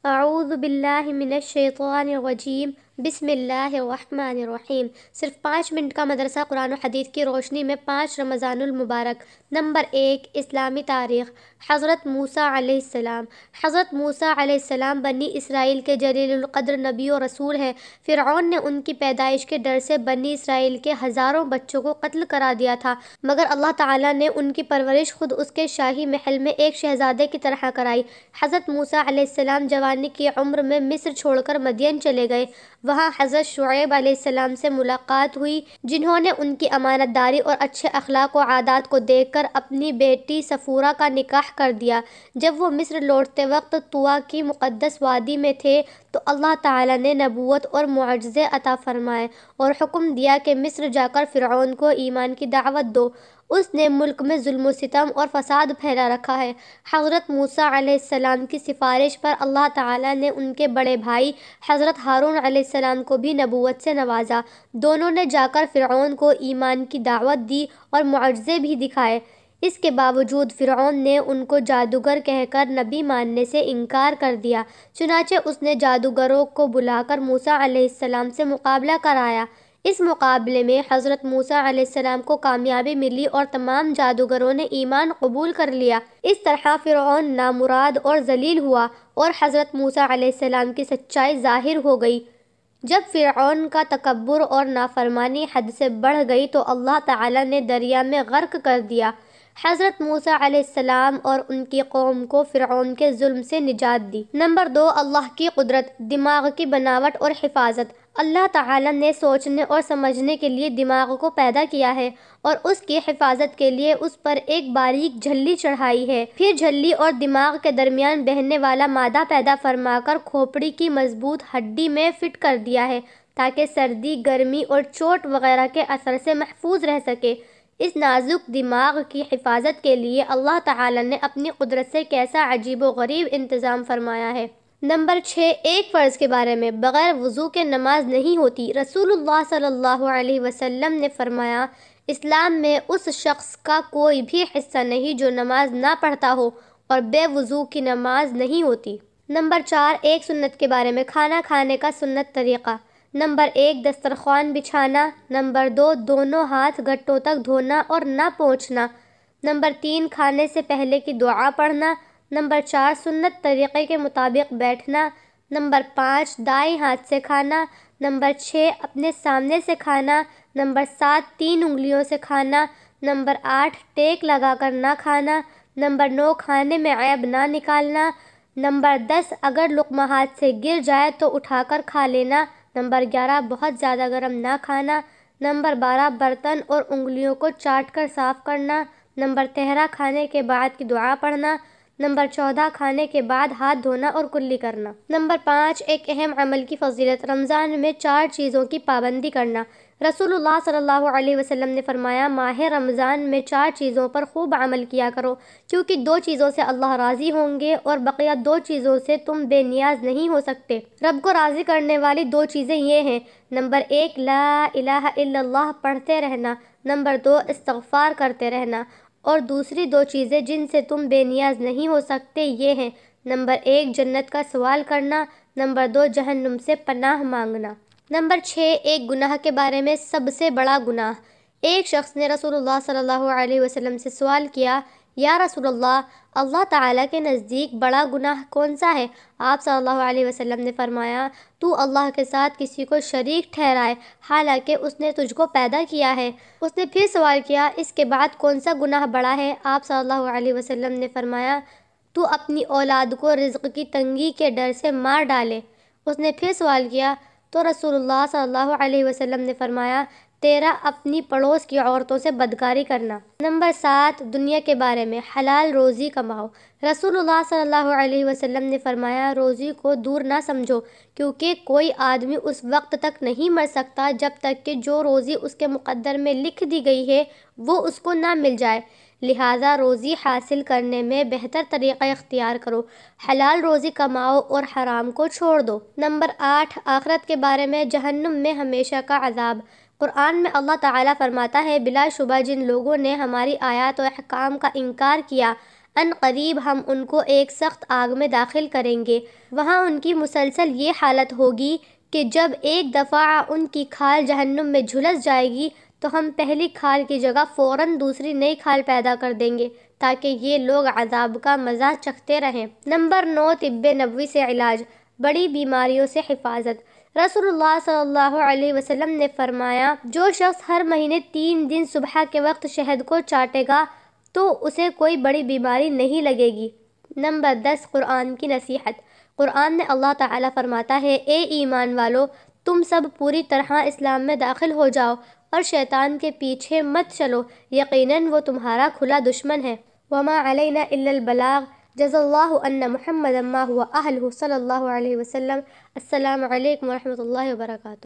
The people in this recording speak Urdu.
اعوذ باللہ من الشیطان الرجیم بسم اللہ الرحمن الرحیم۔ صرف 5 منٹ کا مدرسہ قرآن و حدیث کی روشنی میں 5 رمضان المبارک۔ نمبر 1، اسلامی تاریخ۔ حضرت موسیٰ علیہ السلام۔ حضرت موسیٰ علیہ السلام بنی اسرائیل کے جلیل القدر نبی و رسول ہیں۔ فرعون نے ان کی پیدائش کے ڈر سے بنی اسرائیل کے ہزاروں بچوں کو قتل کرا دیا تھا، مگر اللہ تعالیٰ نے ان کی پرورش خود اس کے شاہی محل میں ایک شہزادے کی طرح کرائی۔ حضرت موسیٰ علیہ السلام جوانی کی عمر میں مصر چھوڑ کر مدین چلے گئے۔ وہاں حضرت شعیب علیہ السلام سے ملاقات ہوئی، جنہوں نے ان کی امانت داری اور اچھے اخلاق و عادات کو دیکھ کر اپنی بیٹی صفورہ کا نکاح کر دیا۔ جب وہ مصر لوٹتے وقت طویٰ کی مقدس وادی میں تھے تو اللہ تعالیٰ نے نبوت اور معجزے عطا فرمائے اور حکم دیا کہ مصر جا کر فرعون کو ایمان کی دعوت دو۔ اس نے ملک میں ظلم و ستم اور فساد پھیلا رکھا ہے۔ حضرت موسیٰ علیہ السلام کی سفارش پر اللہ تعالیٰ نے ان کے بڑے بھائی حضرت ہارون علیہ السلام کو بھی نبوت سے نوازا۔ دونوں نے جا کر فرعون کو ایمان کی دعوت دی اور معجزے بھی دکھائے۔ اس کے باوجود فرعون نے ان کو جادوگر کہہ کر نبی ماننے سے انکار کر دیا، چنانچہ اس نے جادوگروں کو بلا کر موسیٰ علیہ السلام سے مقابلہ کرایا۔ اس مقابلے میں حضرت موسیٰ علیہ السلام کو کامیابی ملی اور تمام جادوگروں نے ایمان قبول کر لیا۔ اس طرح فرعون نامراد اور ذلیل ہوا اور حضرت موسیٰ علیہ السلام کی سچائی ظاہر ہو گئی۔ جب فرعون کا تکبر اور نافرمانی حد سے بڑھ گئی تو اللہ تعالیٰ نے دریا میں غرق کر دیا۔ حضرت موسیٰ علیہ السلام اور ان کی قوم کو فرعون کے ظلم سے نجات دی۔ نمبر 2، اللہ کی قدرت، دماغ کی بناوٹ اور حفاظت۔ اللہ تعالیٰ نے سوچنے اور سمجھنے کے لیے دماغ کو پیدا کیا ہے اور اس کی حفاظت کے لیے اس پر ایک باریک جھلی چڑھائی ہے۔ پھر جھلی اور دماغ کے درمیان بہنے والا مادہ پیدا فرما کر کھوپڑی کی مضبوط ہڈی میں فٹ کر دیا ہے تاکہ سردی، گرمی اور چوٹ وغیرہ کے اثر سے محفوظ رہ سکے۔ اس نازک دماغ کی حفاظت کے لیے اللہ تعالیٰ نے اپنی قدرت سے کیسا عجیب و غریب انتظام فرمایا ہے۔ نمبر 6، ایک فرض کے بارے میں، بغیر وضو کے نماز نہیں ہوتی۔ رسول اللہ صلی اللہ علیہ وسلم نے فرمایا، اسلام میں اس شخص کا کوئی بھی حصہ نہیں جو نماز نہ پڑھتا ہو، اور بے وضو کی نماز نہیں ہوتی۔ نمبر 4، ایک سنت کے بارے میں، کھانا کھانے کا سنت طریقہ۔ نمبر 1، دسترخوان بچھانا۔ نمبر 2، دونوں ہاتھ گھٹنوں تک دھونا اور نہ پونچھنا۔ نمبر 3، کھانے سے پہلے کی دعا پڑھنا۔ نمبر 4، سنت طریقے کے مطابق بیٹھنا۔ نمبر 5، دائیں ہاتھ سے کھانا۔ نمبر 6، اپنے سامنے سے کھانا۔ نمبر 7، 3 انگلیوں سے کھانا۔ نمبر 8، ٹیک لگا کر نہ کھانا۔ نمبر 9، کھانے میں عیب نہ نکالنا۔ نمبر 10، اگر لقمہ ہاتھ سے گر جائے تو اٹھا کر کھا لینا۔ نمبر 11، بہت زیادہ گرم نہ کھانا۔ نمبر 12، برتن اور انگلیوں کو چاٹ کر صاف کرنا۔ نمبر 13، کھانے کے بعد کی دعا پڑھنا۔ نمبر 14، کھانے کے بعد ہاتھ دھونا اور کلی کرنا۔ نمبر 5، ایک اہم عمل کی فضیلت، رمضان میں 4 چیزوں کی پابندی کرنا۔ رسول اللہ صلی اللہ علیہ وسلم نے فرمایا، ماہ رمضان میں 4 چیزوں پر خوب عمل کیا کرو، کیونکہ 2 چیزوں سے اللہ راضی ہوں گے اور بقیہ 2 چیزوں سے تم بے نیاز نہیں ہو سکتے۔ رب کو راضی کرنے والی 2 چیزیں یہ ہیں، نمبر 1، لا الہ الا اللہ پڑھتے رہنا۔ نمبر 2، استغفار کرتے رہنا۔ اور دوسری 2 چیزیں جن سے تم بے نیاز نہیں ہو سکتے یہ ہیں، نمبر 1، جنت کا سوال کرنا۔ نمبر 2، جہنم سے پناہ مانگنا۔ نمبر 6، ایک گناہ کے بارے میں، سب سے بڑا گناہ۔ ایک شخص نے رسول اللہ صلی اللہ علیہ وسلم سے سوال کیا، یا رسول اللہ، اللہ تعالیٰ کے نزدیک بڑا گناہ کون سا ہے؟ آپ صلی اللہ علیہ وسلم نے فرمایا، تو اللہ کے ساتھ کسی کو شریک ٹھہرائے حالانکہ اس نے تجھ کو پیدا کیا ہے۔ اس نے پھر سوال کیا، اس کے بعد کون سا گناہ بڑا ہے؟ آپ صلی اللہ علیہ وسلم نے فرمایا، تو اپنی اولاد کو رزق کی تنگی کے ڈر سے مار ڈالے۔ اس نے پھر سوال کیا تو رسول اللہ صلی اللہ علیہ وسلم نے فرمایا، تیرا اپنی پڑوس کی عورتوں سے بدکاری کرنا۔ نمبر 7، دنیا کے بارے میں، حلال روزی کماؤ۔ رسول اللہ صلی اللہ علیہ وسلم نے فرمایا، روزی کو دور نہ سمجھو، کیونکہ کوئی آدمی اس وقت تک نہیں مر سکتا جب تک کہ جو روزی اس کے مقدر میں لکھ دی گئی ہے وہ اس کو نہ مل جائے، لہٰذا روزی حاصل کرنے میں بہتر طریقہ اختیار کرو، حلال روزی کماؤ اور حرام کو چھوڑ دو۔ نمبر 8، آخرت کے بارے میں، جہنم میں ہمیشہ کا عذاب۔ قرآن میں اللہ تعالیٰ فرماتا ہے، بلا شبہ جن لوگوں نے ہماری آیات و احکام کا انکار کیا، ان قریب ہم ان کو ایک سخت آگ میں داخل کریں گے، وہاں ان کی مسلسل یہ حالت ہوگی کہ جب ایک دفعہ ان کی کھال جہنم میں جھلس جائے گی تو ہم پہلی کھال کی جگہ فوراً دوسری نئی کھال پیدا کر دیں گے تاکہ یہ لوگ عذاب کا مزہ چکھتے رہیں۔ نمبر 9، طب نبوی سے علاج، بڑی بیماریوں سے حفاظت۔ رسول اللہ صلی اللہ علیہ وسلم نے فرمایا، جو شخص ہر مہینے 3 دن صبح کے وقت شہد کو چاٹے گا تو اسے کوئی بڑی بیماری نہیں لگے گی۔ نمبر 10، قرآن کی نصیحت۔ قرآن میں اللہ تعالیٰ فرماتا ہے، اے ایمان والو، تم سب پوری طرح اسلام میں داخل ہو جاؤ اور شیطان کے پیچھے مت چلو، یقیناً وہ تمہارا کھلا دشمن ہے۔ وما علینا الا البلاغ، جزا اللہ ان محمدا ما هو اہلہ صلی اللہ علیہ وسلم۔ السلام علیکم ورحمۃ اللہ وبرکاتہ۔